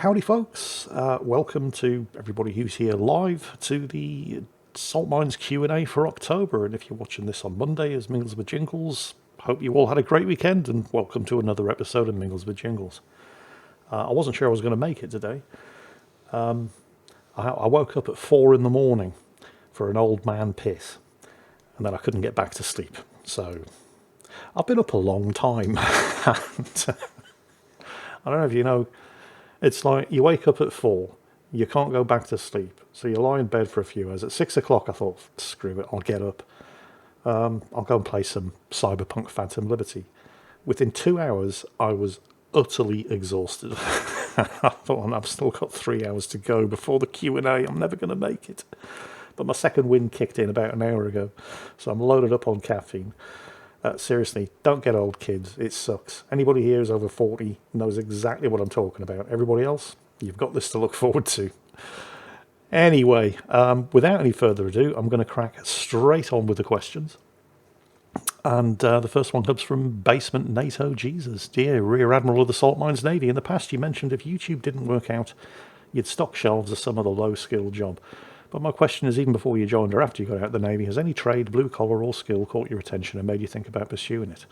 Howdy folks, welcome to everybody who's here live to the Salt Mines Q&A for October, and if you're watching this on Monday as Mingles with Jingles, hope you all had a great weekend and welcome to another episode of Mingles with Jingles. I wasn't sure I was going to make it today. I woke up at 4 in the morning for an old man piss, and then I couldn't get back to sleep, so I've been up a long time. And, I don't know if you know, it's like you wake up at 4, you can't go back to sleep, so you lie in bed for a few hours. At 6 o'clock I thought, screw it, I'll get up. I'll go and play some Cyberpunk Phantom Liberty. Within 2 hours I was utterly exhausted. I thought, I've still got 3 hours to go before the Q&A, I'm never going to make it. But my second wind kicked in about an hour ago, so I'm loaded up on caffeine. Seriously, don't get old, kids. It sucks. Anybody here who's over 40 knows exactly what I'm talking about. Everybody else, you've got this to look forward to. Anyway, without any further ado, I'm going to crack straight on with the questions. And the first one comes from Basement NATO Jesus. Dear Rear Admiral of the Salt Mines Navy, in the past you mentioned if YouTube didn't work out, you'd stock shelves as some other low-skill job. But my question is, even before you joined or after you got out of the Navy, has any trade, blue collar or skill caught your attention and made you think about pursuing it?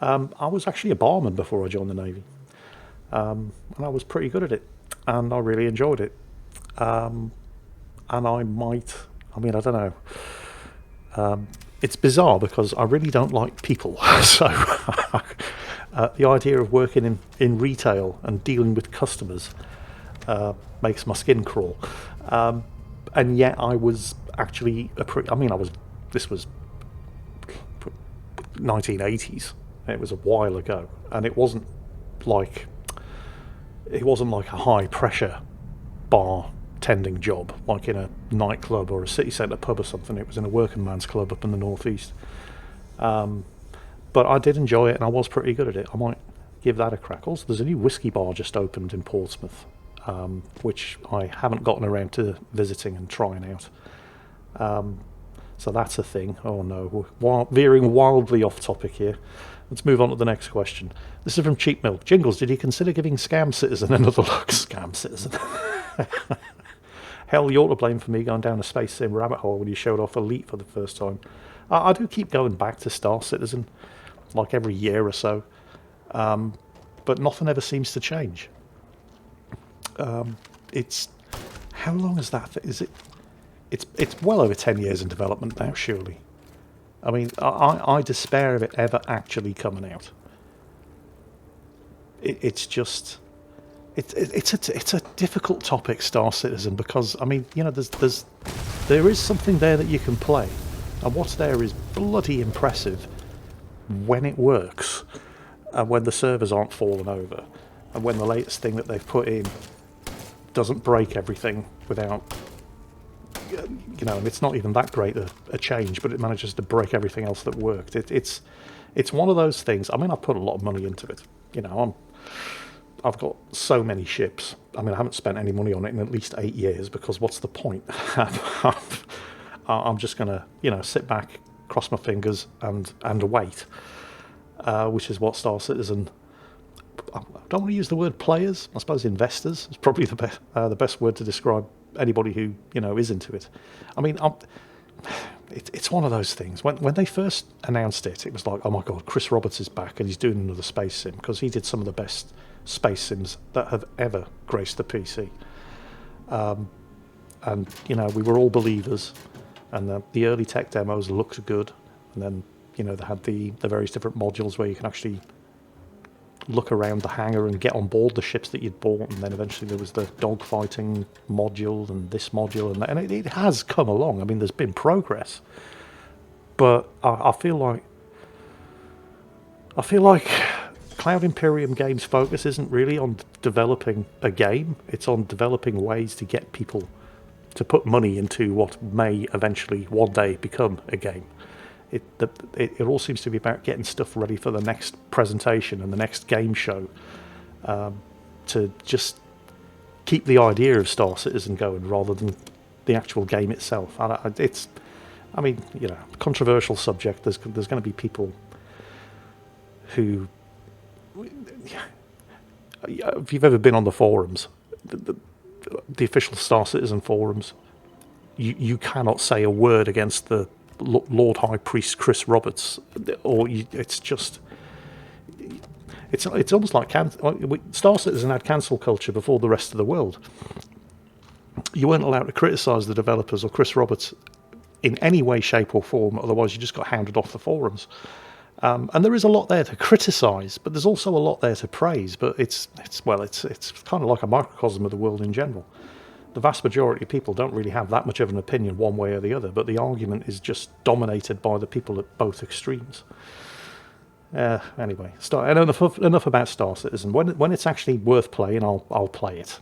I was actually a barman before I joined the Navy. And I was pretty good at it. And I really enjoyed it. And I don't know. It's bizarre because I really don't like people. So the idea of working in retail and dealing with customers makes my skin crawl. And yet I was actually this was 1980s. It was a while ago, and it wasn't like a high pressure bar tending job like in a nightclub or a city centre pub or something. It was in a working man's club up in the northeast. But I did enjoy it, and I was pretty good at it. I might give that a crack. Also, there's a new whiskey bar just opened in Portsmouth, which I haven't gotten around to visiting and trying out. So that's a thing. Oh no, we're veering wildly off topic here. Let's move on to the next question. This is from Cheap Milk. Jingles, did you consider giving Scam Citizen another look? Scam Citizen. Hell, you're to blame for me going down a space sim rabbit hole when you showed off Elite for the first time. I do keep going back to Star Citizen, like every year or so. But nothing ever seems to change. It's how long is that? Is it? It's well over 10 years in development now, surely. I mean, I despair of it ever actually coming out. It's a difficult topic, Star Citizen, because I mean, you know, there is something there that you can play, and what's there is bloody impressive when it works, and when the servers aren't falling over, and when the latest thing that they've put in doesn't break everything without, you know, and it's not even that great a change, but it manages to break everything else that worked. It's one of those things. I mean, I've put a lot of money into it. You know, I've got so many ships. I mean, I haven't spent any money on it in at least 8 years, because what's the point? I'm just going to, you know, sit back, cross my fingers, and wait, which is what Star Citizen. I don't want to use the word players. I suppose investors is probably the best word to describe anybody who, you know, is into it. I mean, it's one of those things. When they first announced it, it was like, oh my God, Chris Roberts is back and he's doing another space sim, because he did some of the best space sims that have ever graced the PC. And you know, we were all believers, and the early tech demos looked good, and then, you know, they had the various different modules where you can actually look around the hangar and get on board the ships that you'd bought, and then eventually there was the dogfighting module and this module and that, and it has come along. I mean, there's been progress, but I feel like Cloud Imperium Games' focus isn't really on developing a game, it's on developing ways to get people to put money into what may eventually one day become a game. It all seems to be about getting stuff ready for the next presentation and the next game show, to just keep the idea of Star Citizen going rather than the actual game itself. I mean, you know, controversial subject. There's going to be people who, if you've ever been on the forums, the official Star Citizen forums, you cannot say a word against the Lord High Priest Chris Roberts, or it's just it's almost like Star Citizen had cancel culture before the rest of the world. You weren't allowed to criticise the developers or Chris Roberts in any way, shape, or form. Otherwise, you just got hounded off the forums. And there is a lot there to criticise, but there's also a lot there to praise. But it's kind of like a microcosm of the world in general. The vast majority of people don't really have that much of an opinion one way or the other, but the argument is just dominated by the people at both extremes. Anyway, enough about Star Citizen. When it's actually worth playing, I'll play it.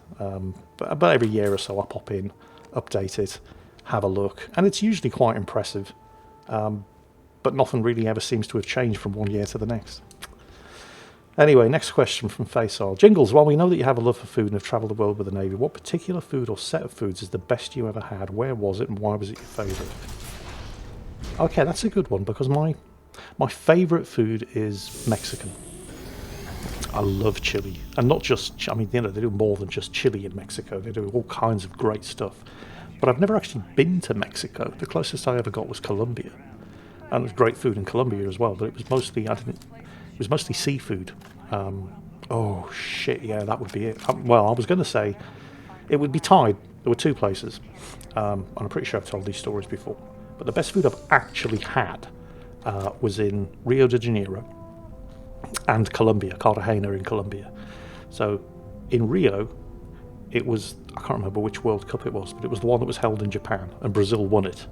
But every year or so, I pop in, update it, have a look, and it's usually quite impressive. But nothing really ever seems to have changed from one year to the next. Anyway, next question from Faisal. Jingles, while we know that you have a love for food and have travelled the world with the Navy, what particular food or set of foods is the best you ever had? Where was it and why was it your favourite? Okay, that's a good one, because my favourite food is Mexican. I love chili. And not just, I mean, they do more than just chili in Mexico. They do all kinds of great stuff. But I've never actually been to Mexico. The closest I ever got was Colombia. And there's great food in Colombia as well, but it was mostly seafood. Oh shit, yeah, that would be it. Well, I was going to say it would be tied. There were two places, and I'm pretty sure I've told these stories before. But the best food I've actually had was in Rio de Janeiro and Colombia, Cartagena in Colombia. So in Rio, it was, I can't remember which World Cup it was, but it was the one that was held in Japan, and Brazil won it.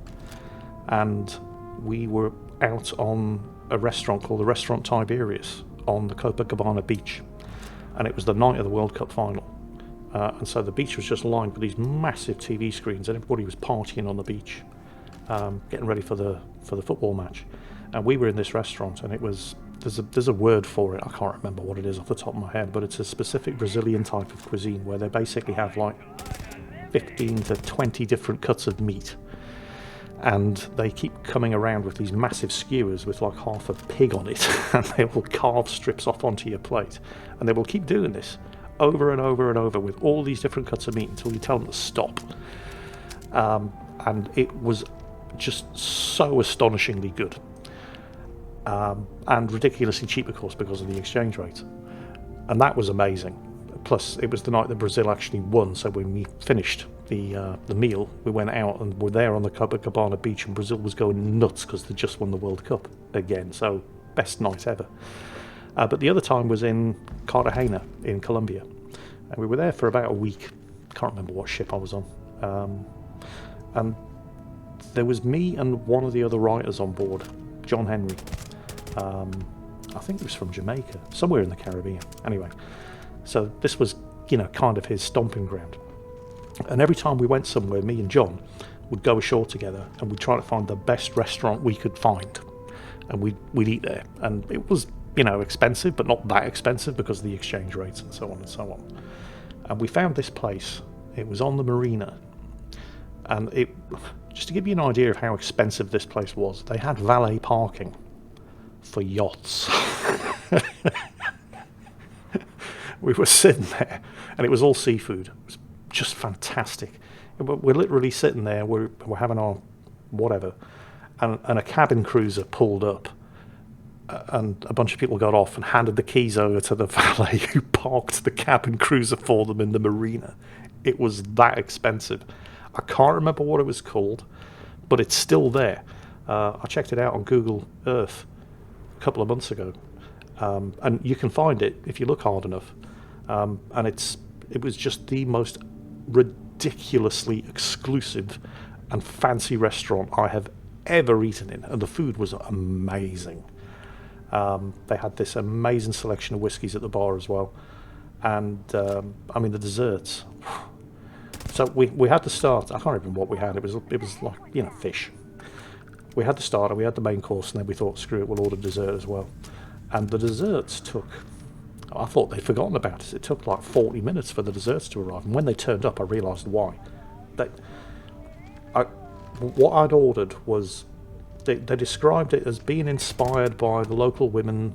And we were out on a restaurant called the Restaurant Tiberius on the Copacabana beach, and it was the night of the World Cup final. And so the beach was just lined with these massive TV screens, and everybody was partying on the beach, getting ready for the football match. And we were in this restaurant, and it was there's a word for it. I can't remember what it is off the top of my head, but it's a specific Brazilian type of cuisine where they basically have like 15 to 20 different cuts of meat. And they keep coming around with these massive skewers with like half a pig on it, and they will carve strips off onto your plate. And they will keep doing this over and over and over with all these different cuts of meat until you tell them to stop. And it was just so astonishingly good. And ridiculously cheap, of course, because of the exchange rate. And that was amazing. Plus, it was the night that Brazil actually won, so when we finished the meal, we went out and were there on the Copacabana beach, and Brazil was going nuts because they just won the World Cup again, so best night ever. But the other time was in Cartagena in Colombia, and we were there for about a week. Can't remember what ship I was on. And there was me and one of the other writers on board, John Henry. I think he was from Jamaica, somewhere in the Caribbean. Anyway, so this was, kind of his stomping ground. And every time we went somewhere, me and John would go ashore together, and we'd try to find the best restaurant we could find, and we'd eat there. And it was, expensive, but not that expensive because of the exchange rates and so on and so on. And we found this place. It was on the marina, and just to give you an idea of how expensive this place was, they had valet parking for yachts. We were sitting there, and it was all seafood. It was just fantastic. We're literally sitting there, we're having our whatever, and a cabin cruiser pulled up, and a bunch of people got off and handed the keys over to the valet who parked the cabin cruiser for them in the marina. It was that expensive. I can't remember what it was called, but it's still there. I checked it out on Google Earth a couple of months ago, and you can find it if you look hard enough. And it was just the most ridiculously exclusive and fancy restaurant I have ever eaten in, and the food was amazing. They had this amazing selection of whiskies at the bar as well, and the desserts. So we had the start. I can't remember what we had. It was like fish. We had the starter, we had the main course, and then we thought, screw it, we'll order dessert as well. And the desserts took, I thought they'd forgotten about it. It took like 40 minutes for the desserts to arrive. And when they turned up, I realised why. What I'd ordered was, they described it as being inspired by the local women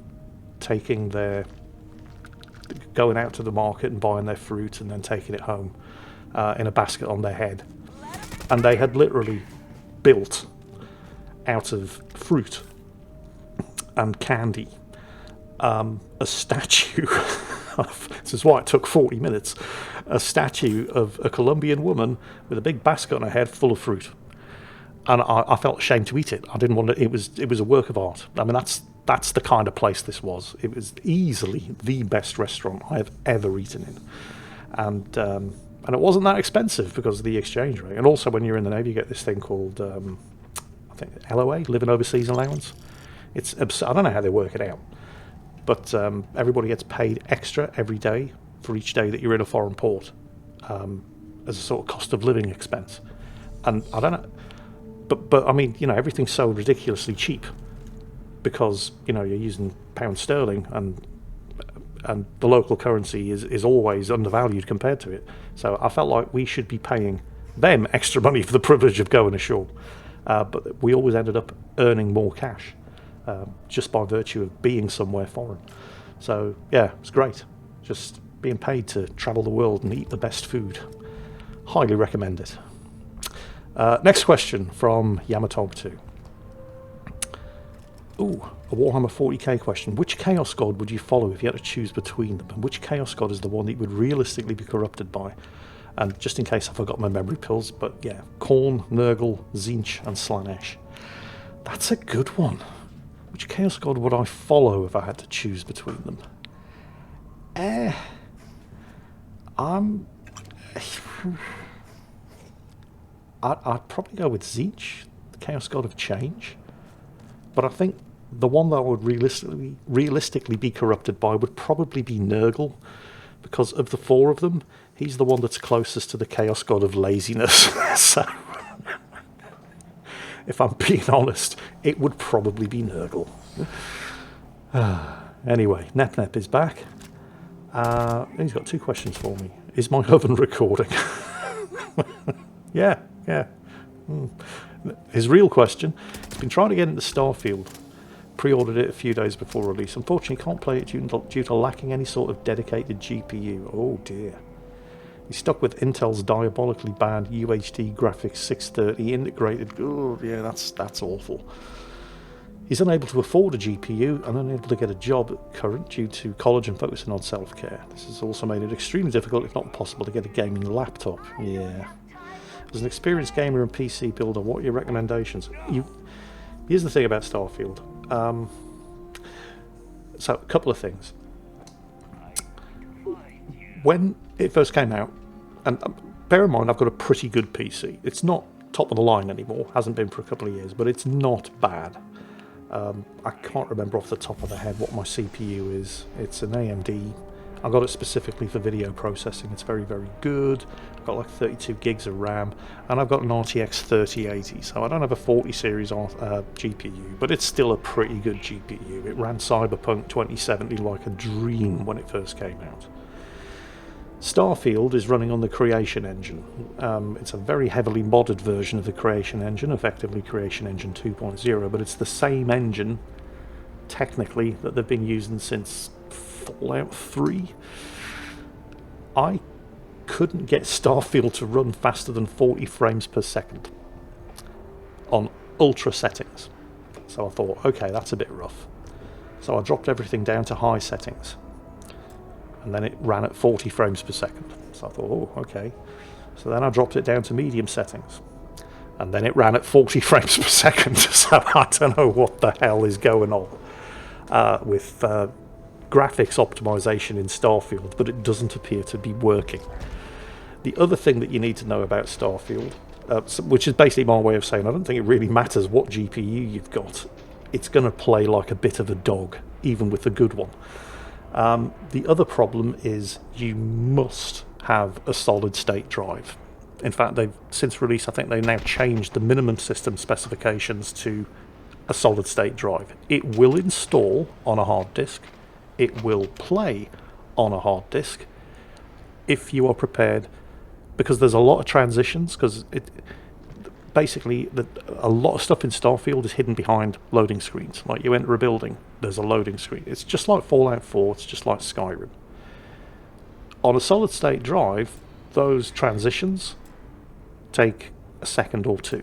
taking their going out to the market and buying their fruit and then taking it home in a basket on their head. And they had literally built out of fruit and candy a statue of, this is why it took 40 minutes, a statue of a Colombian woman with a big basket on her head full of fruit. And I felt ashamed to eat it. I didn't want to. It was a work of art. I mean, that's the kind of place this was. It was easily the best restaurant I have ever eaten in, and it wasn't that expensive because of the exchange rate. And also, when you're in the Navy, you get this thing called I think LOA, Living Overseas Allowance. It's absurd. I don't know how they work it out, but everybody gets paid extra every day for each day that you're in a foreign port as a sort of cost of living expense. And I don't know. But I mean, you know, everything's so ridiculously cheap because, you know, you're using pound sterling and the local currency is always undervalued compared to it. So I felt like we should be paying them extra money for the privilege of going ashore. But we always ended up earning more cash just by virtue of being somewhere foreign. So yeah, it's great. Just being paid to travel the world and eat the best food. Highly recommend it. Next question from Yamatog2. Ooh, a Warhammer 40k question. Which Chaos God would you follow if you had to choose between them? And which Chaos God is the one that you would realistically be corrupted by? And just in case I forgot my memory pills, but yeah, Khorne, Nurgle, Tzeentch, and Slaanesh. That's a good one. Which Chaos God would I follow if I had to choose between them? I'd probably go with Tzeentch, the Chaos God of Change. But I think the one that I would realistically be corrupted by would probably be Nurgle, because of the four of them, he's the one that's closest to the Chaos God of Laziness. So, if I'm being honest, it would probably be Nurgle. Anyway, Nep is back. He's got two questions for me. Is my oven recording? Yeah. His real question, he's been trying to get into Starfield. Pre-ordered it a few days before release. Unfortunately, can't play it due to lacking any sort of dedicated GPU. Oh dear. He's stuck with Intel's diabolically bad UHD graphics 630 integrated. Oh yeah, that's awful. He's unable to afford a GPU and unable to get a job at current due to college and focusing on self-care. This has also made it extremely difficult, if not impossible, to get a gaming laptop. Yeah. As an experienced gamer and PC builder, what are your recommendations? Here's the thing about Starfield. So, a couple of things. When it first came out, and bear in mind I've got a pretty good PC. It's not top of the line anymore, hasn't been for a couple of years, but it's not bad. I can't remember off the top of the head what my CPU is. It's an AMD. I got it specifically for video processing. It's very, very good. I've got like 32 gigs of RAM, and I've got an RTX 3080, so I don't have a 40 series GPU, but it's still a pretty good GPU. It ran Cyberpunk 2070 like a dream when it first came out. Starfield is running on the Creation Engine. It's a very heavily modded version of the Creation Engine, effectively Creation Engine 2.0, but it's the same engine, technically, that they've been using since Fallout 3. I couldn't get Starfield to run faster than 40 frames per second on ultra settings. So I thought, okay, that's a bit rough. So I dropped everything down to high settings. And then it ran at 40 frames per second. So I thought, oh, okay. So then I dropped it down to medium settings. And then it ran at 40 frames per second. So I don't know what the hell is going on with graphics optimization in Starfield, but it doesn't appear to be working. The other thing that you need to know about Starfield, which is basically my way of saying I don't think it really matters what GPU you've got. It's going to play like a bit of a dog, even with the good one. The other problem is you must have a solid state drive. In fact, they've since release, I think they've now changed the minimum system specifications to a solid state drive. It will install on a hard disk. It will play on a hard disk if you are prepared, because there's a lot of transitions, because basically a lot of stuff in Starfield is hidden behind loading screens. Like you enter a building, there's a loading screen. It's just like Fallout 4, it's just like Skyrim. On a solid state drive, those transitions take a second or two.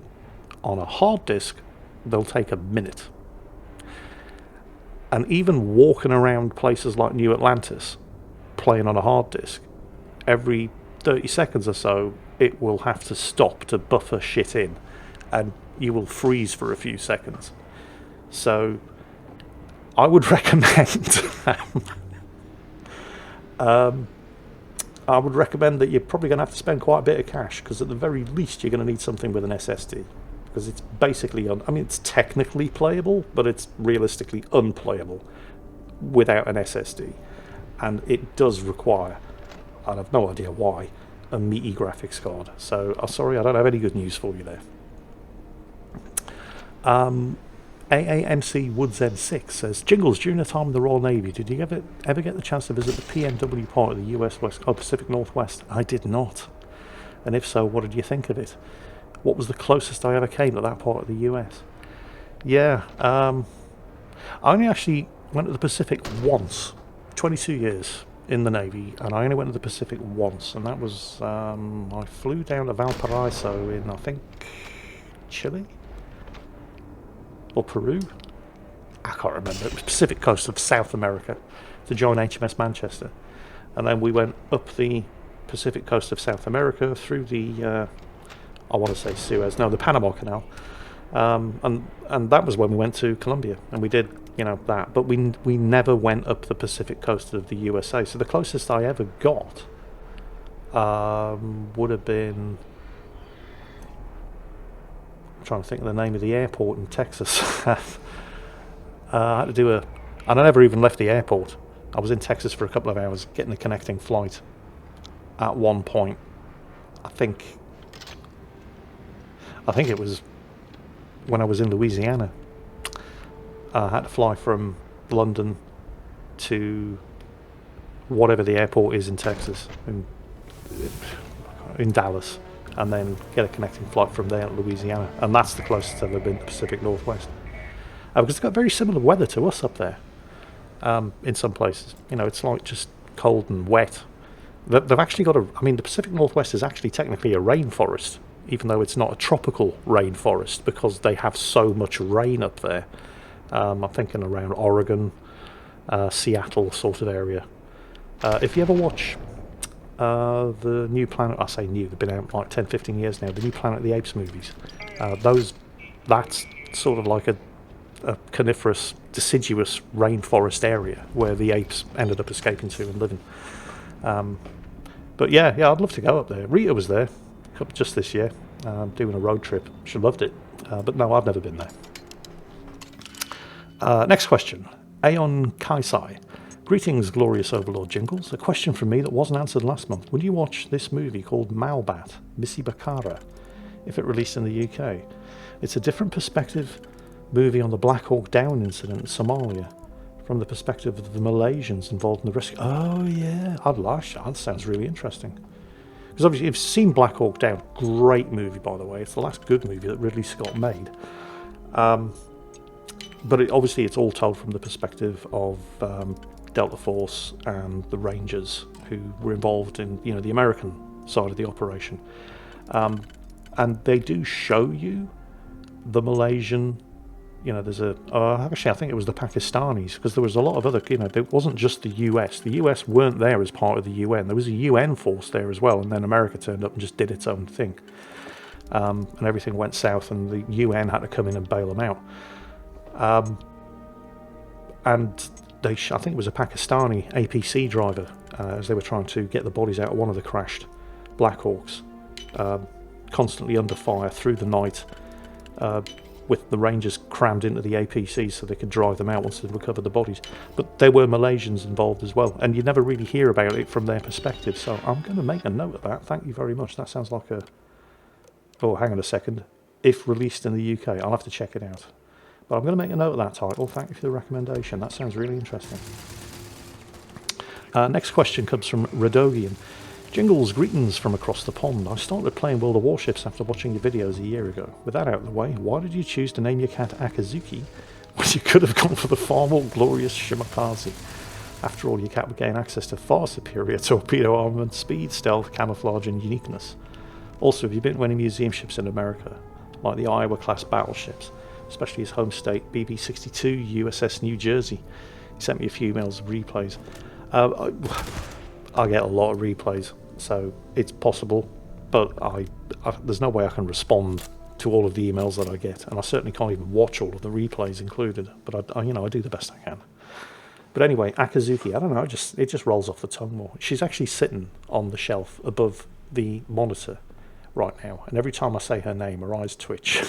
On a hard disk, they'll take a minute. And even walking around places like New Atlantis, playing on a hard disk, every 30 seconds or so, it will have to stop to buffer shit in, and you will freeze for a few seconds. So I would recommend I would recommend that you're probably going to have to spend quite a bit of cash, because at the very least you're going to need something with an SSD, because it's basically it's technically playable, but it's realistically unplayable without an SSD, and it does require, I have no idea why, a meaty graphics card. So sorry, I don't have any good news for you there. AAMC Woods N6 says, Jingles, during your time in the Royal Navy, did you ever get the chance to visit the PNW part of the US Pacific Northwest? I did not. And if so, what did you think of it? What was the closest I ever came to that part of the US? Yeah, I only actually went to the Pacific once. 22 years in the Navy, and I only went to the Pacific once, and that was, I flew down to Valparaiso in, I think, Chile? Or Peru? I can't remember. It was Pacific coast of South America to join HMS Manchester. And then we went up the Pacific coast of South America through the, I want to say Suez, no, the Panama Canal. And that was when we went to Colombia, and we did, that. But we never went up the Pacific coast of the USA. So the closest I ever got would have been... I'm trying to think of the name of the airport in Texas. I had to do and I never even left the airport. I was in Texas for a couple of hours getting a connecting flight at one point. I think it was when I was in Louisiana. I had to fly from London to whatever the airport is in Texas, in Dallas, and then get a connecting flight from there to Louisiana. And that's the closest I've ever been to the Pacific Northwest. Because it's got very similar weather to us up there, in some places. It's like just cold and wet. They've actually got the Pacific Northwest is actually technically a rainforest, even though it's not a tropical rainforest, because they have so much rain up there. I'm thinking around Oregon, Seattle sort of area. If you ever watch the new Planet, I say new, they've been out like 10, 15 years now, the new Planet of the Apes movies, that's sort of like a coniferous, deciduous rainforest area where the apes ended up escaping to and living. But yeah, I'd love to go up there. Rita was there just this year, doing a road trip. She loved it. But no, I've never been there. Next question. Aeon Kaisai. Greetings, glorious Overlord Jingles. A question from me that wasn't answered last month. Will you watch this movie called Malbat, Missy Bakara, if it released in the UK? It's a different perspective movie on the Blackhawk Down incident in Somalia, from the perspective of the Malaysians involved in the rescue. Oh yeah, I'd like that. That sounds really interesting. Because obviously you've seen Blackhawk Down, great movie by the way. It's the last good movie that Ridley Scott made. But obviously it's all told from the perspective of Delta Force and the Rangers who were involved in, the American side of the operation. And they do show you the Malaysian, there's actually I think it was the Pakistanis, because there was a lot of other, it wasn't just the US. The US weren't there as part of the UN. There was a UN force there as well, and then America turned up and just did its own thing. And everything went south, and the UN had to come in and bail them out. And I think it was a Pakistani APC driver, as they were trying to get the bodies out of one of the crashed Blackhawks, constantly under fire through the night, with the Rangers crammed into the APC so they could drive them out once they'd recovered the bodies. But there were Malaysians involved as well, and you never really hear about it from their perspective, so I'm going to make a note of that. Thank you very much. That sounds like oh, hang on a second. If released in the UK, I'll have to check it out. But I'm going to make a note of that title. Thank you for the recommendation. That sounds really interesting. Next question comes from Radogian. Jingles, greetings from across the pond. I started playing World of Warships after watching your videos a year ago. With that out of the way, why did you choose to name your cat Akazuki when you could have gone for the far more glorious Shimakaze? After all, your cat would gain access to far superior torpedo armament, speed, stealth, camouflage, and uniqueness. Also, have you been to any museum ships in America, like the Iowa-class battleships, especially his home state, BB-62, USS New Jersey? He sent me a few emails of replays. I get a lot of replays, so it's possible, but there's no way I can respond to all of the emails that I get, and I certainly can't even watch all of the replays included, but I do the best I can. But anyway, Akazuki, I don't know, it just rolls off the tongue more. She's actually sitting on the shelf above the monitor right now, and every time I say her name, her eyes twitch.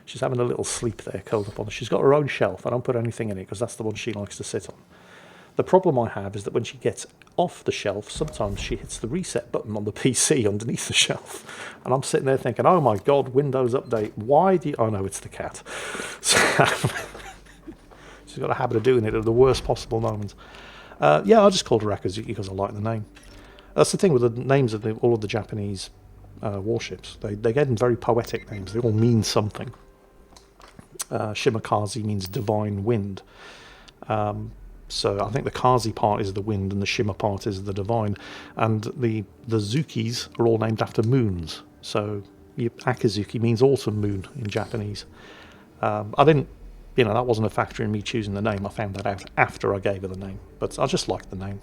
she's having a little sleep there, curled up on. She's got her own shelf. I don't put anything in it because that's the one she likes to sit on. The problem I have is that when she gets off the shelf, sometimes she hits the reset button on the PC underneath the shelf, and I'm sitting there thinking, oh my god, Windows Update, why do you... Oh no, it's the cat. So, she's got a habit of doing it at the worst possible moments. Yeah, I just called her Akazuki because I like the name. That's the thing with the names of all of the Japanese warships. They get them very poetic names. They all mean something. Shimakaze means divine wind. So I think the Kazi part is the wind and the Shima part is the divine. And the Zukis are all named after moons. So Akazuki means autumn moon in Japanese. I didn't, that wasn't a factor in me choosing the name. I found that out after I gave her the name. But I just liked the name.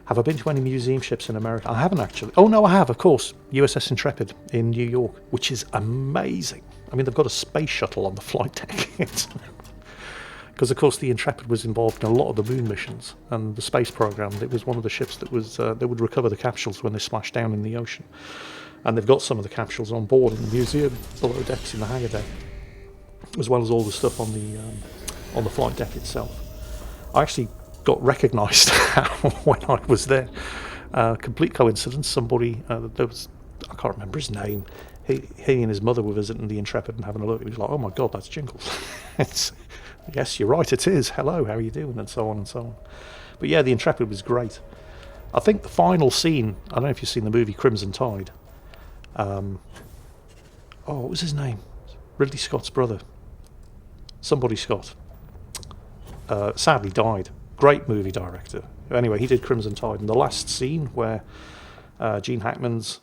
Have I been to any museum ships in America? I haven't actually. Oh no, I have, of course. USS Intrepid in New York, which is amazing. I mean, they've got a space shuttle on the flight deck. Because, of course, the Intrepid was involved in a lot of the moon missions and the space program. It was one of the ships that was they would recover the capsules when they splashed down in the ocean. And they've got some of the capsules on board in the museum below decks in the hangar deck, as well as all the stuff on the flight deck itself. I actually got recognised when I was there. Complete coincidence. Somebody there was, I can't remember his name. He and his mother were visiting the Intrepid and having a look. He was like, "Oh my god, that's Jingles." Yes, you're right, it is. Hello, how are you doing? And so on and so on. But yeah, the Intrepid was great. I think the final scene, I don't know if you've seen the movie Crimson Tide. What was his name? Ridley Scott's brother. Somebody Scott. Sadly died. Great movie director. Anyway, he did Crimson Tide. And the last scene where Gene Hackman's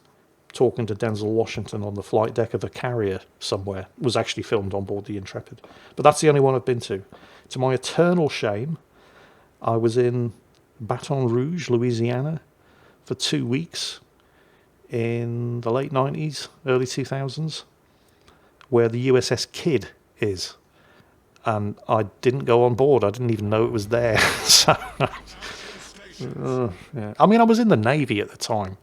talking to Denzel Washington on the flight deck of a carrier somewhere was actually filmed on board the Intrepid. But that's the only one I've been to. To my eternal shame, I was in Baton Rouge, Louisiana for 2 weeks in the late 90s, early 2000s, where the USS Kidd is. And I didn't go on board. I didn't even know it was there. So, yeah. I mean, I was in the Navy at the time.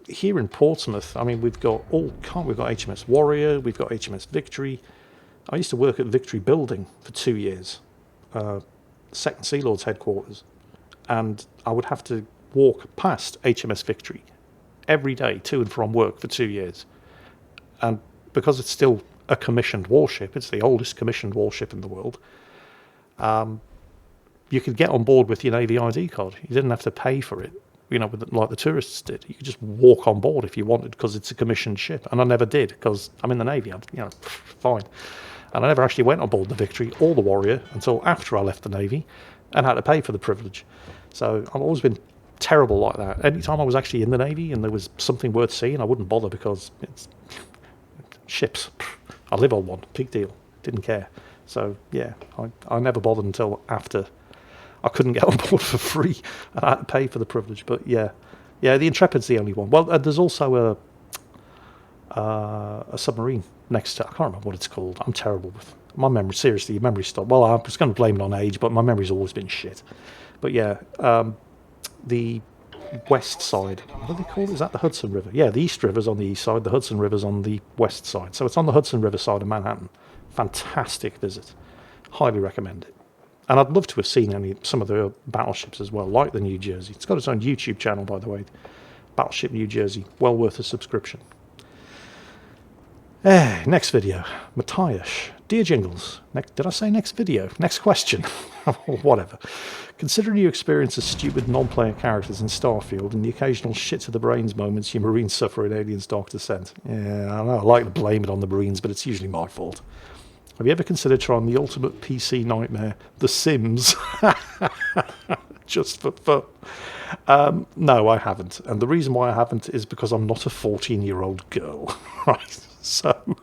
Here in Portsmouth, I mean, we've got HMS Warrior, we've got HMS Victory. I used to work at Victory Building for 2 years, Second Sea Lord's headquarters, and I would have to walk past HMS Victory every day to and from work for 2 years. And because it's still a commissioned warship, it's the oldest commissioned warship in the world, you could get on board with your Navy ID card. You didn't have to pay for it. Like the tourists did. You could just walk on board if you wanted because it's a commissioned ship. And I never did because I'm in the Navy. Fine. And I never actually went on board the Victory or the Warrior until after I left the Navy and had to pay for the privilege. So I've always been terrible like that. Anytime I was actually in the Navy and there was something worth seeing, I wouldn't bother because it's ships. I live on one. Big deal. Didn't care. So, yeah, I never bothered until after I couldn't get on board for free and I had to pay for the privilege. But yeah, the Intrepid's the only one. Well, there's also a submarine next to, I can't remember what it's called. I'm terrible with my memory. Seriously, your memory's stopped. Well, I was going to blame it on age, but my memory's always been shit. But yeah, the west side, what do they call it? Is that the Hudson River? Yeah, the East River's on the east side, the Hudson River's on the west side. So it's on the Hudson River side of Manhattan. Fantastic visit. Highly recommend it. And I'd love to have seen some of the battleships as well, like the New Jersey. It's got its own YouTube channel, by the way. Battleship New Jersey. Well worth a subscription. Next video. Matthias. Dear Jingles. Did I say next video? Next question. Whatever. Considering you experience as stupid non-player characters in Starfield and the occasional shit-to-the-brains moments you Marines suffer in Aliens Dark Descent. Yeah, I know. I like to blame it on the Marines, but it's usually my fault. Have you ever considered trying the ultimate PC nightmare, The Sims? just for fun. No, I haven't. And the reason why I haven't is because I'm not a 14-year-old girl. Right? So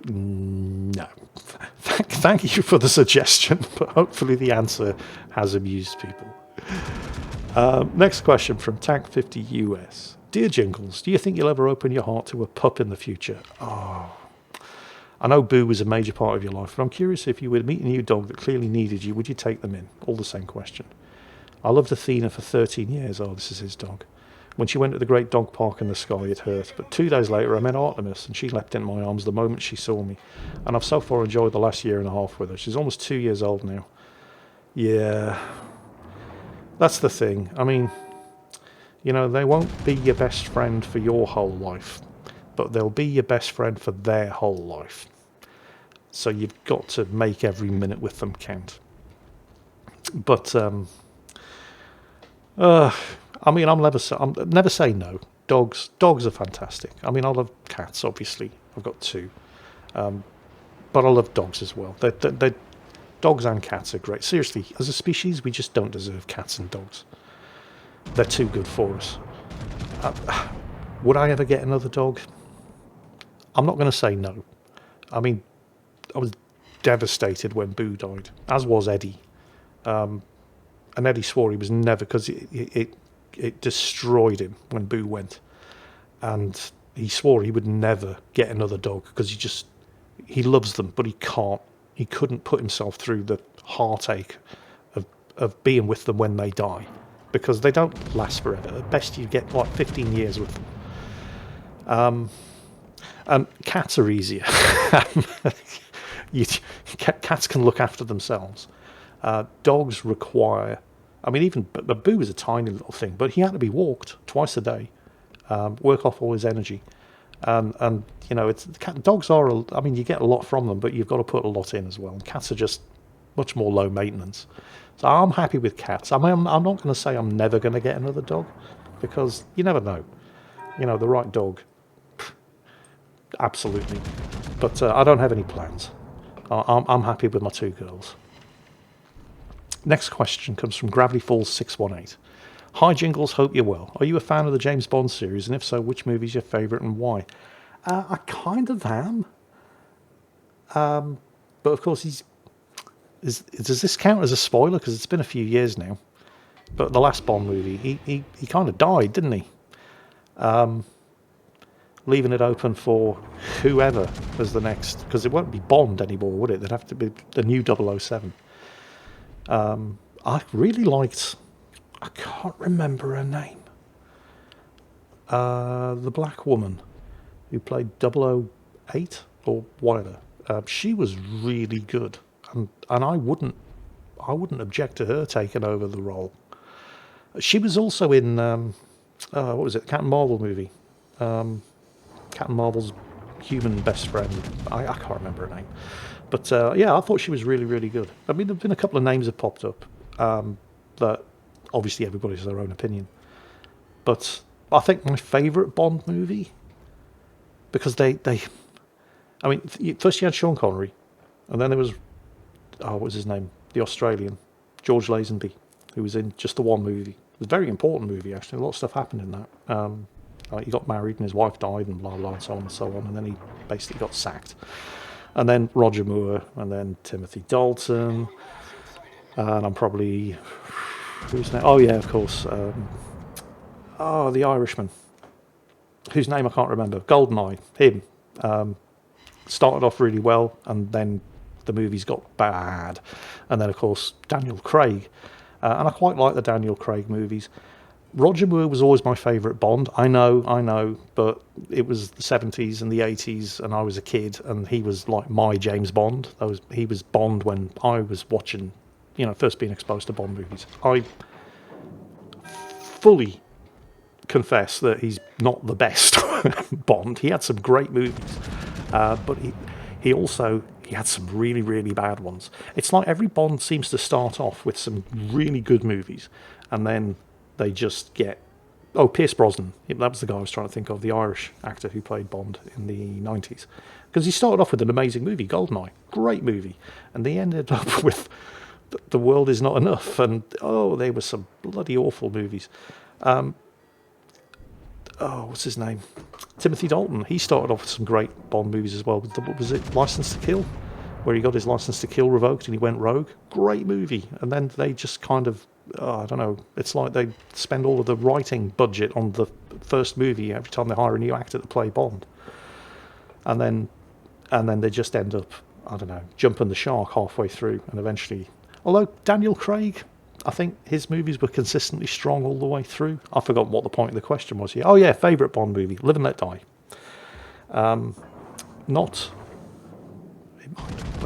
no. Thank you for the suggestion, but hopefully the answer has amused people. Next question from Tank50US. Dear Jingles, do you think you'll ever open your heart to a pup in the future? Oh, I know Boo was a major part of your life, but I'm curious if you were to meet a new dog that clearly needed you, would you take them in? All the same question. I loved Athena for 13 years. Oh, this is his dog. When she went to the great dog park in the sky, it hurt. But 2 days later, I met Artemis, and she leapt into my arms the moment she saw me. And I've so far enjoyed the last year and a half with her. She's almost 2 years old now. Yeah, that's the thing. I mean, you know, they won't be your best friend for your whole life, but they'll be your best friend for their whole life. So you've got to make every minute with them count. But I mean, I'm never say no. Dogs are fantastic. I mean, I love cats. Obviously, I've got two, but I love dogs as well. Dogs and cats are great. Seriously, as a species, we just don't deserve cats and dogs. They're too good for us. Would I ever get another dog? I'm not going to say no. I mean, I was devastated when Boo died, as was Eddie. And Eddie swore he was never, because it destroyed him when Boo went. And he swore he would never get another dog because he loves them, but he couldn't put himself through the heartache of being with them when they die, because they don't last forever. At best, you get like 15 years with them. And cats are easier. Cats can look after themselves. Dogs require, I mean, even Boo was a tiny little thing, but he had to be walked twice a day, work off all his energy. And you know, dogs are, I mean, you get a lot from them, but you've got to put a lot in as well. And cats are just much more low maintenance. So I'm happy with cats. I mean, I'm not going to say I'm never going to get another dog, because you never know. You know, the right dog, absolutely. But I don't have any plans. I'm happy with my two girls. Next question comes from Gravity Falls 618. Hi Jingles, hope you're well. Are you a fan of the James Bond series, and if so, which movie is your favourite and why? I kind of am. But of course, does this count as a spoiler? Because it's been a few years now. But the last Bond movie, he kind of died, didn't he? Leaving it open for whoever as the next, because it won't be Bond anymore, would it? There'd have to be the new 007. I really liked, I can't remember her name, the black woman who played 008 or whatever. She was really good, and I wouldn't object to her taking over the role. She was also in what was it, Captain Marvel movie, Captain Marvel's human best friend. I can't remember her name. But yeah, I thought she was really, really good. I mean, there have been a couple of names that popped up that obviously everybody has their own opinion. But I think my favourite Bond movie, because I mean, first you had Sean Connery, and then there was, what was his name? The Australian, George Lazenby, who was in just the one movie. It was a very important movie, actually. A lot of stuff happened in that. He got married and his wife died and blah, blah, and so on and so on. And then he basically got sacked. And then Roger Moore, and then Timothy Dalton, and I'm probably, who's name? Oh yeah, of course. The Irishman, whose name I can't remember. Goldeneye, him. Started off really well, and then the movies got bad. And then of course Daniel Craig, and I quite like the Daniel Craig movies. Roger Moore was always my favourite Bond. I know, but it was the 70s and the 80s, and I was a kid, and he was like my James Bond. He was Bond when I was watching, you know, first being exposed to Bond movies. I fully confess that he's not the best Bond. He had some great movies, but he also had some really, really bad ones. It's like every Bond seems to start off with some really good movies, and then they just get... Oh, Pierce Brosnan. That was the guy I was trying to think of, the Irish actor who played Bond in the 90s. Because he started off with an amazing movie, Goldeneye. Great movie. And they ended up with the world is not enough, and they were some bloody awful movies. What's his name? Timothy Dalton. He started off with some great Bond movies as well. What was it? License to Kill, where he got his license to kill revoked and he went rogue. Great movie. And then they just kind of, I don't know, it's like they spend all of the writing budget on the first movie every time they hire a new actor to play Bond. And then they just end up, I don't know, jumping the shark halfway through, and eventually, although Daniel Craig, I think his movies were consistently strong all the way through. I've forgotten what the point of the question was here. Oh yeah, favourite Bond movie, Live and Let Die.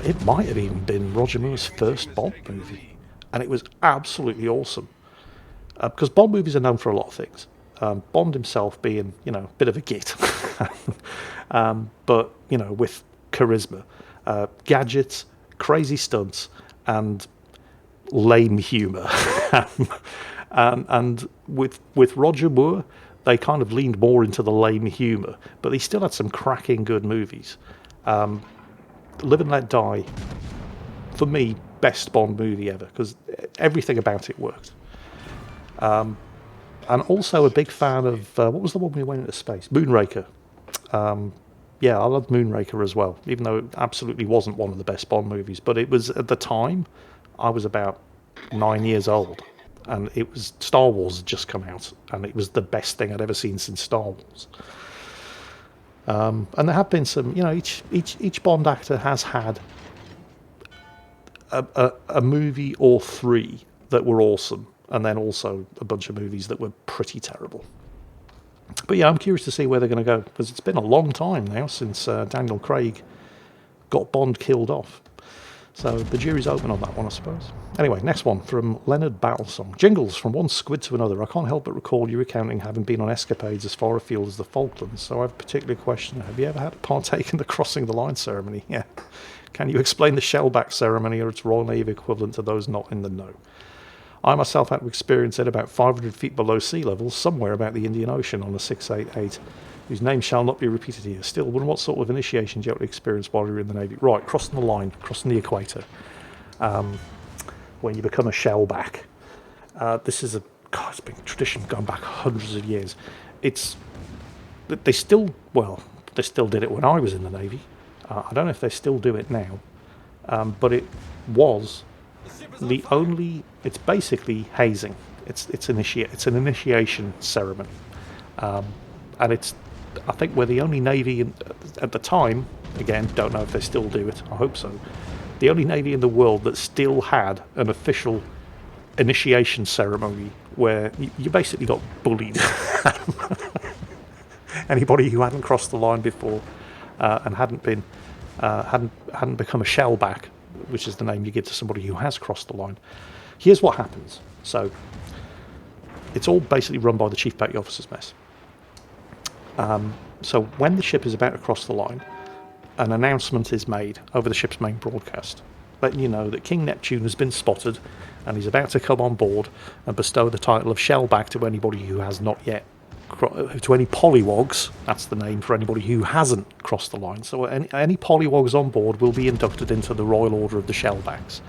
It might have even been Roger Moore's first Bond movie, and it was absolutely awesome. Because Bond movies are known for a lot of things. Bond himself being, a bit of a git, but with charisma, gadgets, crazy stunts, and lame humour. and with Roger Moore, they kind of leaned more into the lame humour, but he still had some cracking good movies. Live and Let Die, for me, best Bond movie ever, because everything about it worked. And also a big fan of, what was the one we went into space? Moonraker. Yeah, I loved Moonraker as well, even though it absolutely wasn't one of the best Bond movies. But it was, at the time, I was about 9 years old, and it was, Star Wars had just come out, and it was the best thing I'd ever seen since Star Wars. And there have been some, each Bond actor has had a movie or three that were awesome, and then also a bunch of movies that were pretty terrible. But yeah, I'm curious to see where they're going to go, because it's been a long time now since Daniel Craig got Bond killed off. So the jury's open on that one, I suppose. Anyway, next one from Leonard Battlesong. Jingles, from one squid to another. I can't help but recall you recounting having been on escapades as far afield as the Falklands. So I have a particular question. Have you ever had to partake in the crossing the line ceremony? Yeah. Can you explain the shellback ceremony or its Royal Navy equivalent to those not in the know? I myself had to experience it about 500 feet below sea level, somewhere about the Indian Ocean on a 688, whose name shall not be repeated here. Still, what sort of initiation do you have to experience while you're in the Navy? Right, crossing the line, crossing the equator, when you become a shellback. This is it's been a tradition going back hundreds of years. They still did it when I was in the Navy. I don't know if they still do it now, but it was it's basically hazing. It's an initiation ceremony, and I think we're the only Navy at the time. Again, don't know if they still do it. I hope so. The only Navy in the world that still had an official initiation ceremony where you basically got bullied. Anybody who hadn't crossed the line before and hadn't become a shellback, which is the name you give to somebody who has crossed the line. Here's what happens. So it's all basically run by the Chief Petty Officer's Mess. So when the ship is about to cross the line, an announcement is made over the ship's main broadcast, letting you know that King Neptune has been spotted and he's about to come on board and bestow the title of shellback to anybody who has not yet, to any polywogs. That's the name for anybody who hasn't crossed the line. So any polywogs on board will be inducted into the Royal Order of the Shellbacks.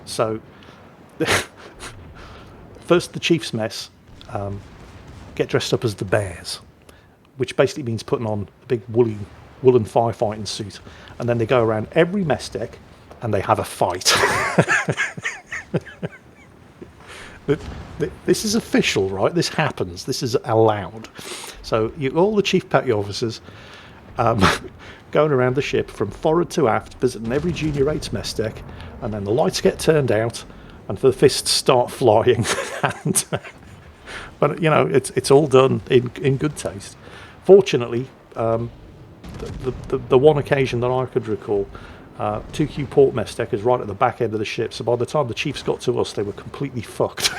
So first, the Chief's Mess get dressed up as the Bears, which basically means putting on a big woolen firefighting suit, and then they go around every mess deck and they have a fight. This is official, right? This happens. This is allowed. So all the Chief Petty Officers going around the ship from forward to aft, visiting every junior rates mess deck, and then the lights get turned out and the fists start flying. But it's all done in good taste. Fortunately, the one occasion that I could recall, 2Q port mess deck is right at the back end of the ship, so by the time the Chiefs got to us, they were completely fucked.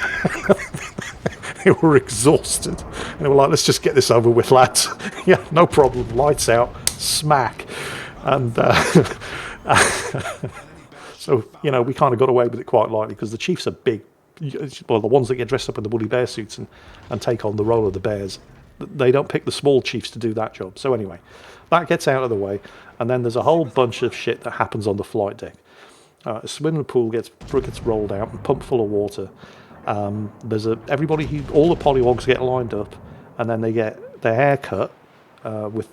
They were exhausted, and they were like, let's just get this over with, lads. Yeah, no problem, lights out, smack. And so we kind of got away with it quite lightly, because the Chiefs are big. Well, the ones that get dressed up in the woolly bear suits and take on the role of the bears, they don't pick the small chiefs to do that job. So anyway, that gets out of the way, and then there's a whole bunch of shit that happens on the flight deck. A swimming pool gets rolled out and pumped full of water. All the polywogs get lined up, and then they get their hair cut with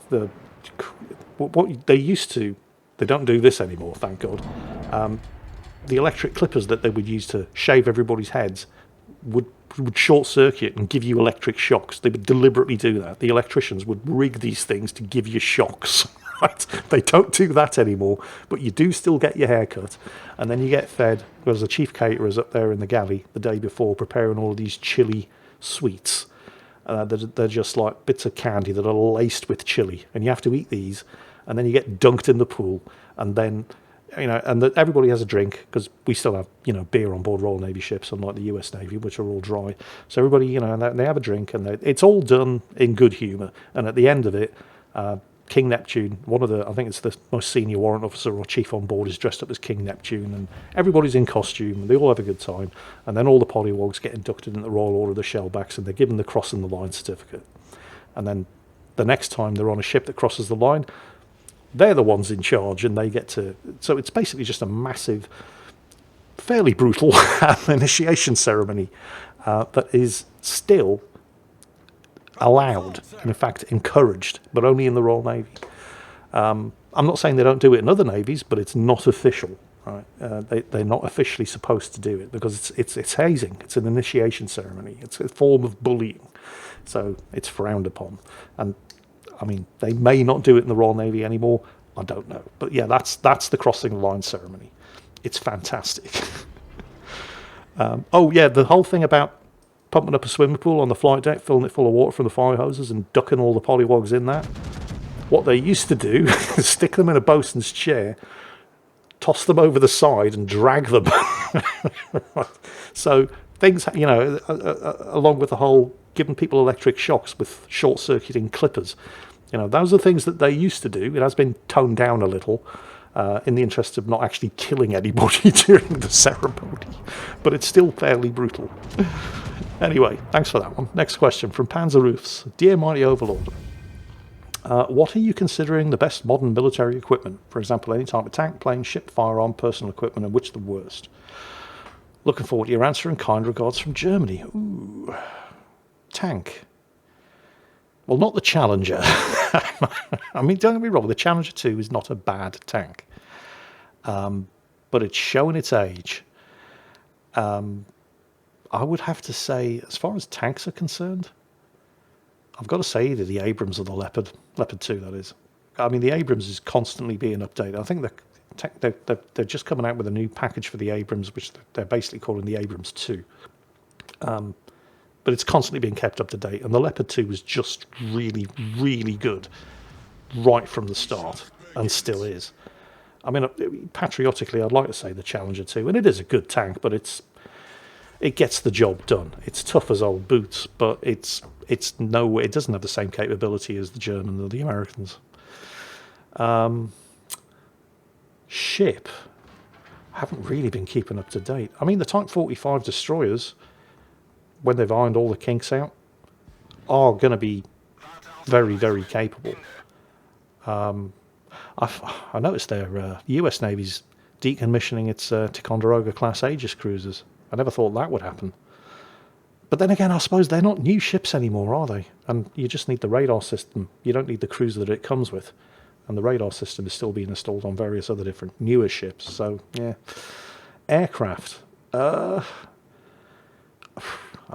what they used to. They don't do this anymore, thank God. The electric clippers that they would use to shave everybody's heads would short circuit and give you electric shocks. They would deliberately do that. The electricians would rig these things to give you shocks. Right? They don't do that anymore, but you do still get your hair cut, and then you get fed. There's the chief caterers up there in the galley the day before preparing all of these chili sweets. They're just like bits of candy that are laced with chili, and you have to eat these, and then you get dunked in the pool, and then everybody has a drink, because we still have beer on board Royal Navy ships, unlike the US Navy, which are all dry. So everybody they have a drink, and it's all done in good humour. And at the end of it, King Neptune, I think it's the most senior warrant officer or chief on board, is dressed up as King Neptune, and everybody's in costume, and they all have a good time. And then all the polywogs get inducted into the Royal Order of the Shellbacks, and they're given the Cross and the Line certificate. And then the next time they're on a ship that crosses the line, they're the ones in charge, and they get to... So it's basically just a massive, fairly brutal initiation ceremony that is still allowed, and in fact encouraged, but only in the Royal Navy. I'm not saying they don't do it in other navies, but it's not official. Right? They're not officially supposed to do it, because it's hazing. It's an initiation ceremony. It's a form of bullying, so it's frowned upon. And I mean, they may not do it in the Royal Navy anymore. I don't know, but yeah, that's the crossing the line ceremony. It's fantastic. The whole thing about pumping up a swimming pool on the flight deck, filling it full of water from the fire hoses, and ducking all the polywogs in that. What they used to do is stick them in a bosun's chair, toss them over the side, and drag them. So things, along with the whole giving people electric shocks with short-circuiting clippers, those are things that they used to do. It has been toned down a little in the interest of not actually killing anybody during the ceremony, but it's still fairly brutal. Anyway, thanks for that one. Next question from Panzeroofs. Dear Mighty Overlord, what are you considering the best modern military equipment? For example, any type of tank, plane, ship, firearm, personal equipment, and which the worst? Looking forward to your answer, and kind regards from Germany. Ooh, tank. Well, not the Challenger. I mean, don't get me wrong, the Challenger 2 is not a bad tank. But it's showing its age. I would have to say, as far as tanks are concerned, I've got to say either the Abrams or the Leopard 2, that is. I mean, the Abrams is constantly being updated. I think they're just coming out with a new package for the Abrams, which they're basically calling the Abrams 2. But it's constantly being kept up to date. And the Leopard 2 was just really, really good right from the start, and still is. I mean, patriotically, I'd like to say the Challenger 2, and it is a good tank, but it gets the job done. It's tough as old boots, but it doesn't have the same capability as the Germans or the Americans. Ship, I haven't really been keeping up to date. I mean, the Type 45 destroyers, when they've ironed all the kinks out, are going to be very, very capable. I noticed their US Navy's decommissioning its Ticonderoga-class Aegis cruisers. I never thought that would happen. But then again, I suppose they're not new ships anymore, are they? And you just need the radar system. You don't need the cruiser that it comes with. And the radar system is still being installed on various other different newer ships. So, yeah. Aircraft. I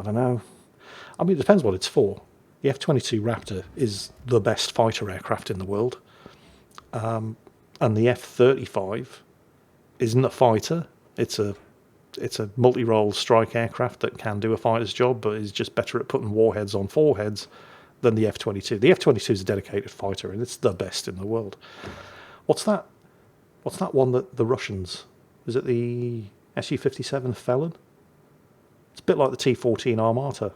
don't know. I mean, it depends what it's for. The F-22 Raptor is the best fighter aircraft in the world. And the F-35 isn't a fighter. It's a multi-role strike aircraft that can do a fighter's job, but is just better at putting warheads on foreheads than the F-22. The F-22 is a dedicated fighter, and it's the best in the world. What's that one that the Russians... Is it the Su-57 Felon? It's a bit like the T-14 Armata.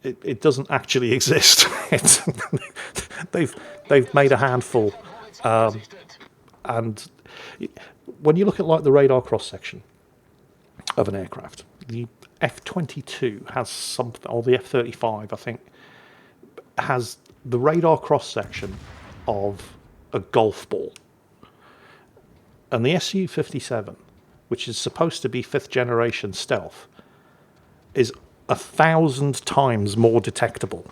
It doesn't actually exist. They've made a handful. And when you look at like the radar cross-section of an aircraft, the F-22 has something, or the F-35, I think, has the radar cross-section of a golf ball. And the Su-57, which is supposed to be 5th generation stealth, is 1,000 times more detectable.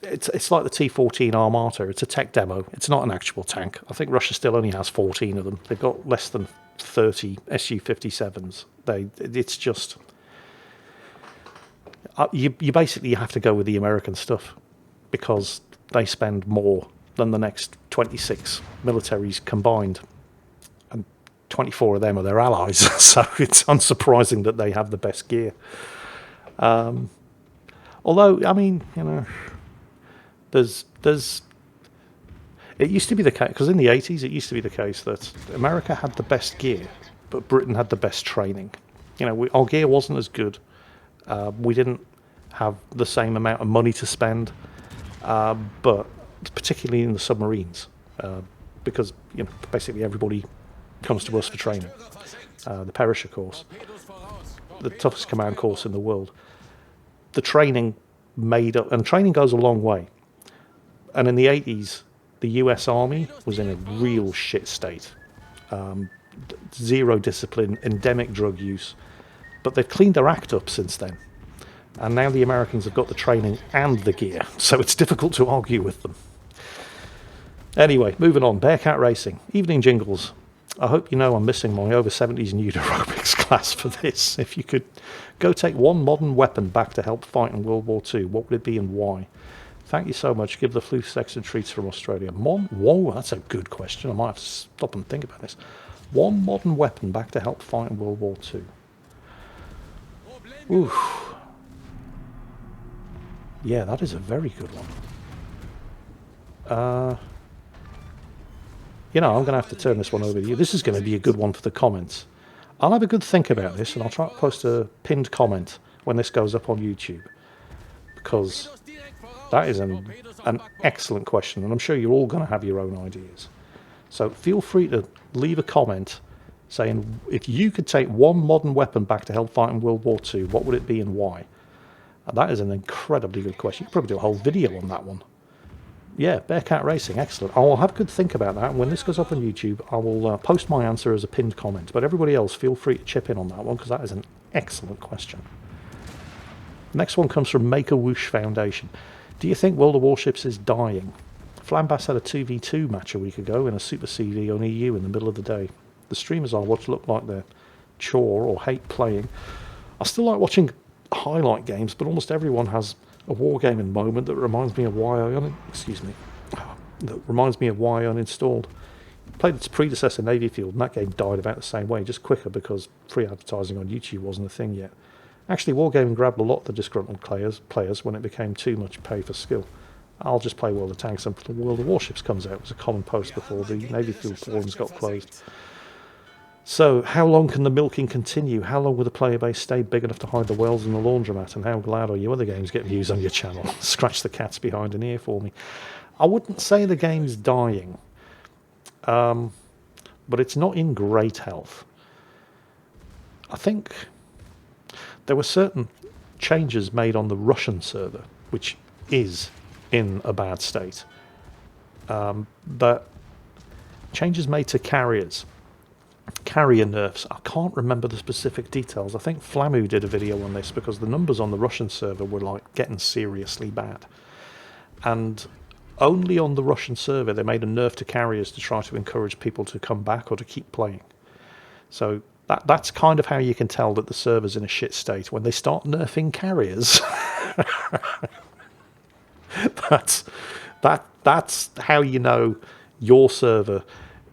It's like the T-14 Armata. It's a tech demo. It's not an actual tank. I think Russia still only has 14 of them. They've got less than 30 Su-57s. It's just... You basically have to go with the American stuff because they spend more than the next 26 militaries combined. And 24 of them are their allies, so it's unsurprising that they have the best gear. Although, I mean, you know... There's it used to be the case, because in the 80s it used to be the case that America had the best gear, but Britain had the best training. You know, our gear wasn't as good. We didn't have the same amount of money to spend, but particularly in the submarines, because you know basically everybody comes to us for training. The Perisher course, the toughest command course in the world. The training made up, and training goes a long way. And in the 80s, the US Army was in a real shit state. Zero discipline, endemic drug use. But they've cleaned their act up since then. And now the Americans have got the training and the gear, so it's difficult to argue with them. Anyway, moving on. Bearcat Racing. Evening Jingles. I hope you know I'm missing my over 70s nude aerobics class for this. If you could go take one modern weapon back to help fight in World War II, what would it be and why? Thank you so much. Give the flu sex and treats from Australia. Whoa, that's a good question. I might have to stop and think about this. One modern weapon back to help fight in World War II. Oof. Yeah, that is a very good one. You know, I'm going to have to turn this one over to you. This is going to be a good one for the comments. I'll have a good think about this, and I'll try to post a pinned comment when this goes up on YouTube. Because... that is an excellent question, and I'm sure you're all going to have your own ideas. So feel free to leave a comment saying, if you could take one modern weapon back to help fight in World War II, what would it be and why? And that is an incredibly good question. You could probably do a whole video on that one. Yeah, Bearcat Racing, excellent. I'll have a good think about that. When this goes up on YouTube, I will post my answer as a pinned comment. But everybody else, feel free to chip in on that one, because that is an excellent question. Next one comes from MakerWhoosh Foundation. Do you think World of Warships is dying? Flambas had a 2v2 match a week ago in a Super CD on EU in the middle of the day. The streamers I watch look like they're chore or hate playing. I still like watching highlight games, but almost everyone has a wargaming moment that reminds me of why I uninstalled. Played its predecessor Navy Field, and that game died about the same way, just quicker because free advertising on YouTube wasn't a thing yet. Actually, Wargaming grabbed a lot of the disgruntled players when it became too much pay for skill. I'll just play World of Tanks until World of Warships comes out. It was a common post before the Navy Field forums got closed. So, how long can the milking continue? How long will the player base stay big enough to hide the wells in the laundromat? And how glad are you other games get views on your channel? Scratch the cats behind an ear for me. I wouldn't say the game's dying, but it's not in great health. I think there were certain changes made on the Russian server, which is in a bad state. But changes made to carriers, carrier nerfs, I can't remember the specific details. I think Flamu did a video on this because the numbers on the Russian server were like getting seriously bad. And only on the Russian server they made a nerf to carriers to try to encourage people to come back or to keep playing. So that's kind of how you can tell that the server's in a shit state, when they start nerfing carriers. That's how you know your server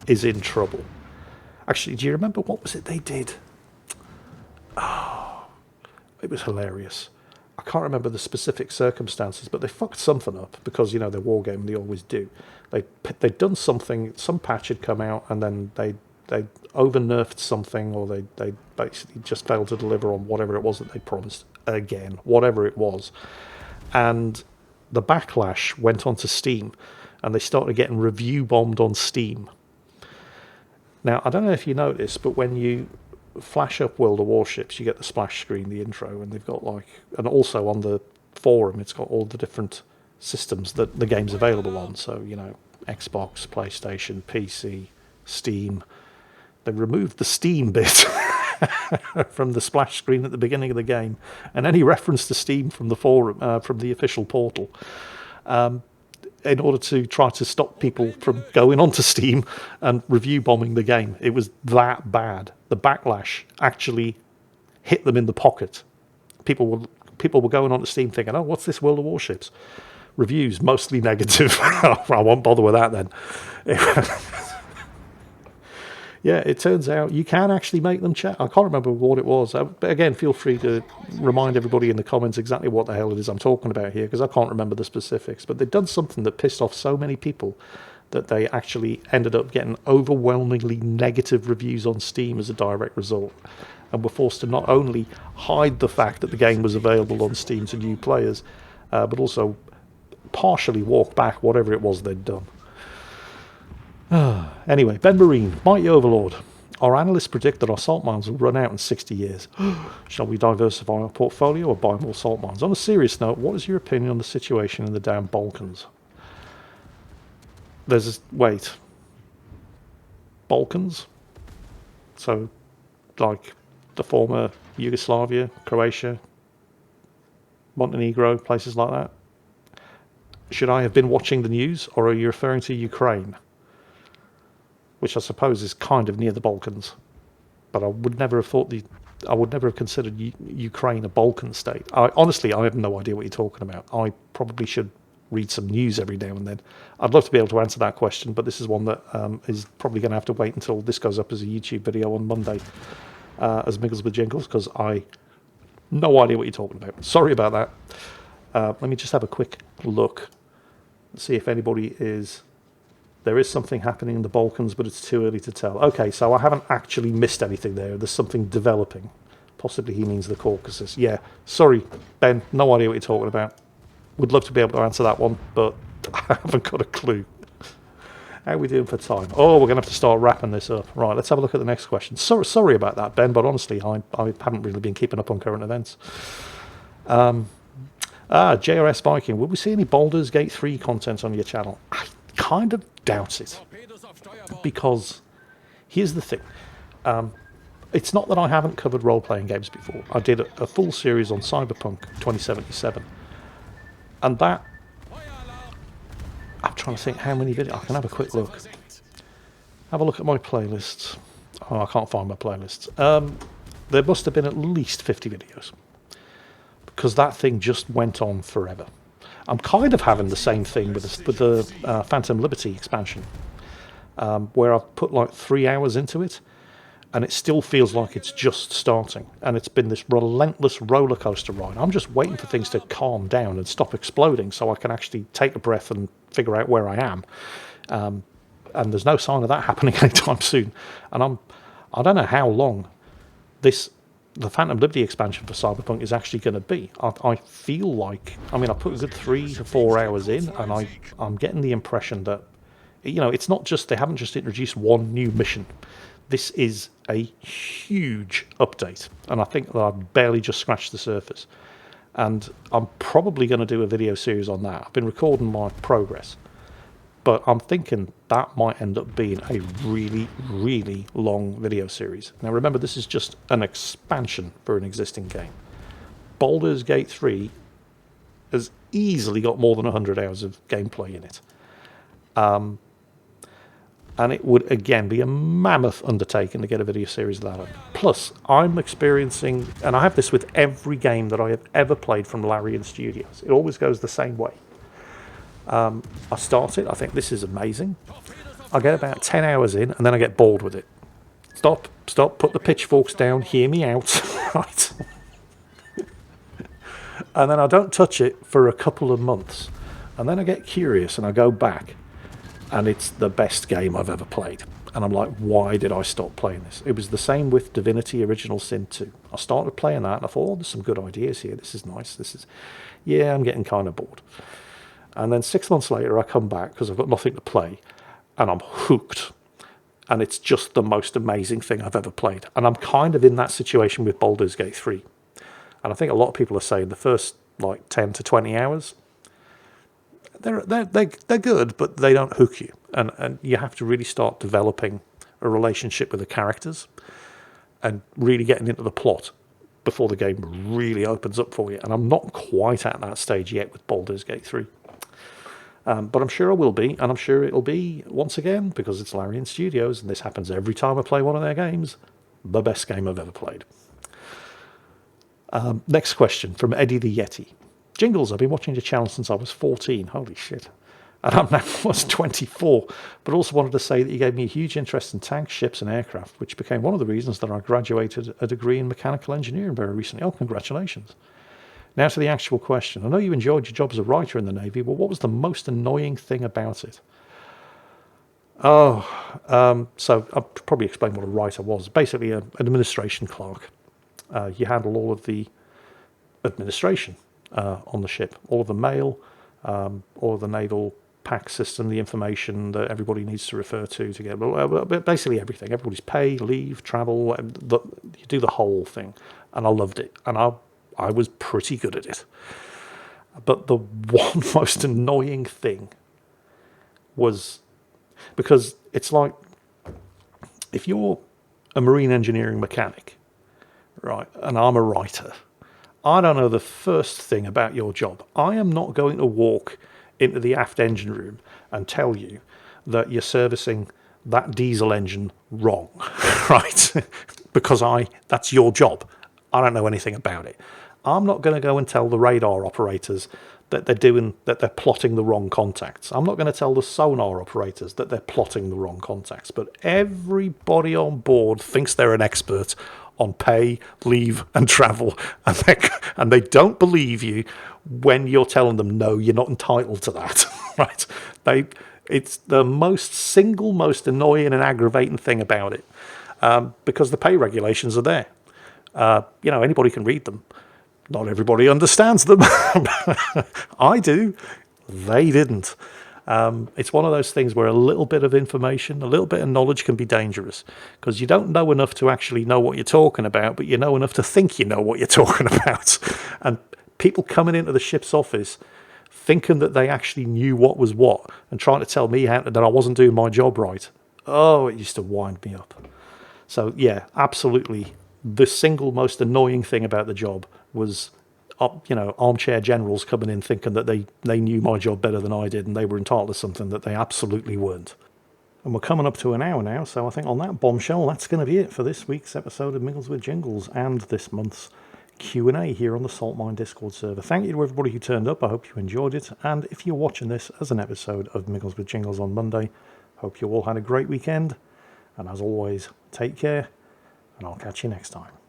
is in trouble. Actually, do you remember what was it they did? Oh, it was hilarious. I can't remember the specific circumstances, but they fucked something up because, you know, they're wargaming, they always do. They'd done something, some patch had come out, and then they over-nerfed something, or they basically just failed to deliver on whatever it was that they promised again, whatever it was. And the backlash went onto Steam, and they started getting review bombed on Steam. Now, I don't know if you noticed, but when you flash up World of Warships, you get the splash screen, the intro, and they've got and also on the forum, it's got all the different systems that the game's available on. So, you know, Xbox, PlayStation, PC, Steam. They removed the Steam bit from the splash screen at the beginning of the game, and any reference to Steam from the forum, from the official portal, in order to try to stop people from going onto Steam and review bombing the game. It was that bad. The backlash actually hit them in the pocket. People were going onto Steam thinking, oh, what's this World of Warships? Reviews, mostly negative. I won't bother with that then. Yeah, it turns out you can actually make them chat. I can't remember what it was. But again, feel free to remind everybody in the comments exactly what the hell it is I'm talking about here, because I can't remember the specifics. But they'd done something that pissed off so many people that they actually ended up getting overwhelmingly negative reviews on Steam as a direct result, and were forced to not only hide the fact that the game was available on Steam to new players, but also partially walk back whatever it was they'd done. Anyway, Ben Marine, Mighty Overlord. Our analysts predict that our salt mines will run out in 60 years. Shall we diversify our portfolio or buy more salt mines? On a serious note, what is your opinion on the situation in the damn Balkans? Wait. Balkans? So, like the former Yugoslavia, Croatia, Montenegro, places like that? Should I have been watching the news, or are you referring to Ukraine? Which I suppose is kind of near the Balkans, but I would never have considered Ukraine a Balkan state. Honestly, I have no idea what you're talking about. I probably should read some news every now and then. I'd love to be able to answer that question, but this is one that is probably going to have to wait until this goes up as a YouTube video on Monday as Mingles with Jingles, because I no idea what you're talking about. Sorry about that. Let me just have a quick look, see if anybody is... There is something happening in the Balkans, but it's too early to tell. Okay, so I haven't actually missed anything there. There's something developing. Possibly he means the Caucasus. Yeah, sorry, Ben, no idea what you're talking about. Would love to be able to answer that one, but I haven't got a clue. How are we doing for time? Oh, we're going to have to start wrapping this up. Right, let's have a look at the next question. Sorry about that, Ben, but honestly, I haven't really been keeping up on current events. JRS Viking, will we see any Boulders Gate 3 content on your channel? I kind of doubt it, because here's the thing. It's not that I haven't covered role-playing games before. I did a full series on Cyberpunk 2077, and that... I'm trying to think how many videos... I can have a quick look. Have a look at my playlists. Oh, I can't find my playlists. There must have been at least 50 videos, because that thing just went on forever. I'm kind of having the same thing with the Phantom Liberty expansion, where I've put like 3 hours into it, and it still feels like it's just starting, and it's been this relentless roller coaster ride. I'm just waiting for things to calm down and stop exploding so I can actually take a breath and figure out where I am. And there's no sign of that happening anytime soon. And I don't know how long the Phantom Liberty expansion for Cyberpunk is actually going to be. I feel like, I mean, I put a good 3 to 4 hours in, and I'm getting the impression that, you know, it's not just, they haven't just introduced one new mission. This is a huge update, and I think that I've barely just scratched the surface. And I'm probably going to do a video series on that. I've been recording my progress, but I'm thinking that might end up being a really, really long video series. Now remember, this is just an expansion for an existing game. Boulders Gate 3 has easily got more than 100 hours of gameplay in it. And it would, again, be a mammoth undertaking to get a video series of that up. Plus, I'm experiencing, and I have this with every game that I have ever played from Larian Studios. It always goes the same way. I start it, I think this is amazing. I get about 10 hours in, and then I get bored with it. Stop, put the pitchforks down, hear me out. Right. And then I don't touch it for a couple of months. And then I get curious, and I go back. And it's the best game I've ever played. And I'm like, why did I stop playing this? It was the same with Divinity Original Sin 2. I started playing that, and I thought, oh, there's some good ideas here. This is nice. Yeah, I'm getting kind of bored. And then 6 months later, I come back because I've got nothing to play, and I'm hooked. And it's just the most amazing thing I've ever played. And I'm kind of in that situation with Boulders Gate 3. And I think a lot of people are saying the first like 10 to 20 hours, they're good, but they don't hook you. And you have to really start developing a relationship with the characters and really getting into the plot before the game really opens up for you. And I'm not quite at that stage yet with Boulders Gay 3. But I'm sure I will be, and I'm sure it'll be, once again, because it's Larian Studios, and this happens every time I play one of their games, the best game I've ever played. Next question from Eddie the Yeti. Jingles, I've been watching your channel since I was 14. Holy shit. And I'm now almost 24, but also wanted to say that you gave me a huge interest in tanks, ships and aircraft, which became one of the reasons that I graduated a degree in mechanical engineering very recently. Oh, congratulations. Now to the actual question. I know you enjoyed your job as a writer in the Navy, but what was the most annoying thing about it? So I'll probably explain what a writer was. Basically an administration clerk. You handle all of the administration on the ship, all of the mail, all of the naval pack system, the information that everybody needs to refer to get basically everything. Everybody's pay, leave, travel, you do the whole thing. And I loved it. And I was pretty good at it. But the one most annoying thing was, because it's like, if you're a marine engineering mechanic, right, and I'm a writer, I don't know the first thing about your job. I am not going to walk into the aft engine room and tell you that you're servicing that diesel engine wrong, right? Because that's your job. I don't know anything about it. I'm not going to go and tell the radar operators that they're plotting the wrong contacts. I'm not going to tell the sonar operators that they're plotting the wrong contacts. But everybody on board thinks they're an expert on pay, leave, and travel, and they don't believe you when you're telling them no, you're not entitled to that. Right? It's the single most annoying and aggravating thing about it, because the pay regulations are there. Anybody can read them. Not everybody understands them. I do. They didn't. It's one of those things where a little bit of information, a little bit of knowledge can be dangerous, because you don't know enough to actually know what you're talking about, but you know enough to think you know what you're talking about. And people coming into the ship's office thinking that they actually knew what was what and trying to tell me that I wasn't doing my job right. Oh, it used to wind me up. So yeah, absolutely. The single most annoying thing about the job was, armchair generals coming in thinking that they knew my job better than I did and they were entitled to something that they absolutely weren't. And we're coming up to an hour now, so I think on that bombshell, that's going to be it for this week's episode of Mingles with Jingles and this month's Q&A here on the Salt Mine Discord server. Thank you to everybody who turned up. I hope you enjoyed it. And if you're watching this as an episode of Mingles with Jingles on Monday, hope you all had a great weekend. And as always, take care, and I'll catch you next time.